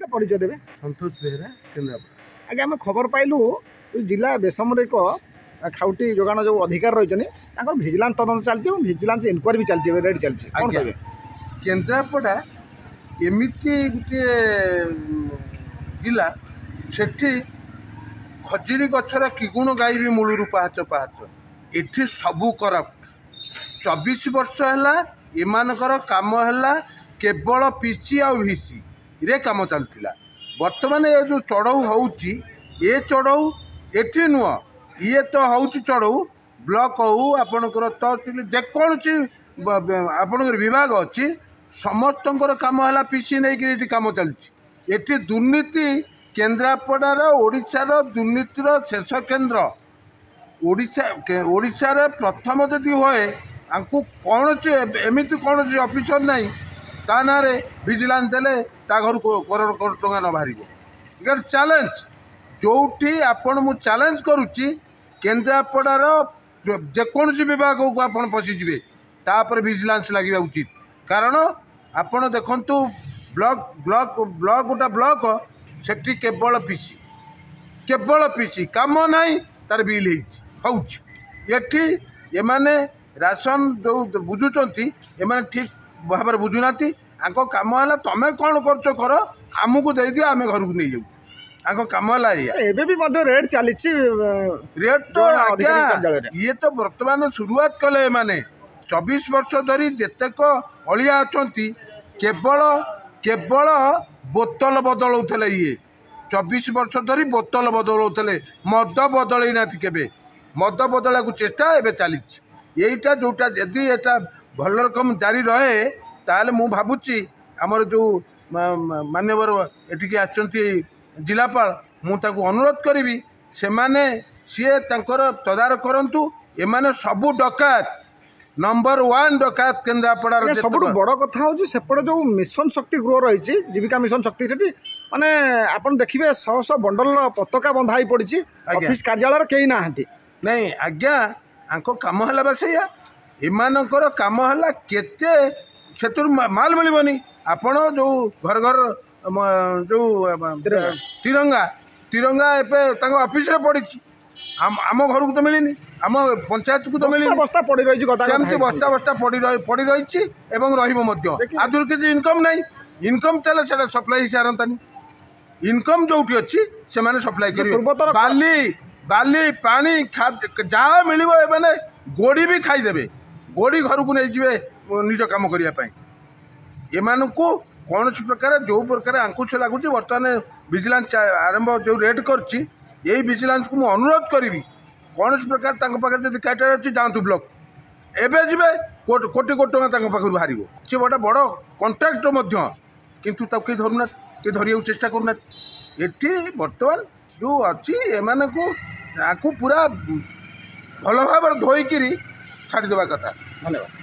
परिचय देवे संतोष बेहरा केन्द्रापड़ा। आगे आम खबर पाइलु जिला बेसामरिक खाउटी जोगाण जो अधिकार रही भिजिलांस तदंत चलती भिजिलांस इनक्वारी भी चलती रेड चलती केन्द्रापड़ा एमती गोटे जिला सेठी खजुरी गछर किगुण गाई भी मूलू पाहाच पाहाच एठी सबू करप्ट 24 वर्ष है एमानकर काम है केवल पीसी आ भिसी रे काम चलता बर्तमान ये जो चढ़ऊ होची ये चढ़ऊ एठी नुह ये तो हूँ चढ़ऊ ब्लॉक हो आपणकर तहसील जेकोसी आपणकर विभाग अच्छी समस्त काम है पीसी नहीं काम चलती दुर्नीति केन्द्रापड़ार ओडिशार दुर्नीतिर शेष केन्द्र ओडिशा प्रथम जदि हुए आपको कौन एमती कौन ऑफिसर नहीं ता ना विजिलेंस देले ता घर करोड़ करोड़ टंका न बाहर इधर चैलेंज जो मु चैलेंज करुच्ची केन्द्रापड़ार जेकोसी विभाग को आप पशिजे तापर विजिलेंस लगे उचित कारण आपण देखु ब्लॉक ब्लॉक ब्लॉक गोटा ब्लॉक सेठी केवल पीसी काम नहीं तार बिल होती एमाने राशन जो बुझुंट एमाने ठीक भाव बुझुना काम है तुम्हें कौन कर आमको दे दियो आम घर को नहीं जाऊ आंको काम है रेट चली रेट तो ये तो वर्तमान शुरुआत कले माने 24 वर्ष धरी जेतेक अलिया अच्छा केवल केवल बोतल बदलौले ये 24 वर्ष धरी बोतल बदलौले मद बदल ना केवे मद बदला को चेष्टा एवं चली यहीटा जोटा यदि एटा भल रकम जारी रहे ताले मु भावुची आमर जो मान्यवर एटिकी आछंती जिलापाल मुझे अनुरोध करी से माने सीए तांकर तदारख करंतु एमाने सबू डकायत नंबर 1 डकायत केन्द्रापड़ार सब बड़ कथा हूँ सेपटे जो मिशन शक्ति गृह रही जीविका मिशन शक्ति से माने आपन देखिए 100 बंडल पताका बंधाई पड़ी ऑफिस कार्यालय कहीं ना नहीं आज्ञा आंको काम है बस एमानकर काम है केते से माल मिलबनी आपण जो घर घर जो तिरंगा तिरंगा एवं ऑफिस पड़ी आम घर को तो मिलनी आम पंचायत को तो मिलनी बस्ता पड़ी रही सेमती बस्ता बस्ता पड़ी रही आदि किसी इनकम नहीं इनकम चले से सप्लाई सारतानी इनकम जो अच्छी से सप्लाई कर बाली बाली पानी जहाँ मिल गोड़ी भी खाईदे गोड़ी घर को नहीं जाए निज कम करने एमान को कौन प्रकार जो प्रकार आंकुश लगुच बर्तमान विजिलेंस आरंभ जो रेड कर विजिलेंस को मुझे अनुरोध करी कौन प्रकार पाखे जब क्राइटेरिया अच्छी जातु ब्लॉक एवं जी कोटी कोटी टका पाखु बाहर सी गोटे बड़ कंट्राक्टर किंतु कई धरुना कि धरिया चेष्टा करूना ये बर्तमान जो अच्छी एमान को पूरा भल भाव धोईकी छाड़देवा कथा। धन्यवाद।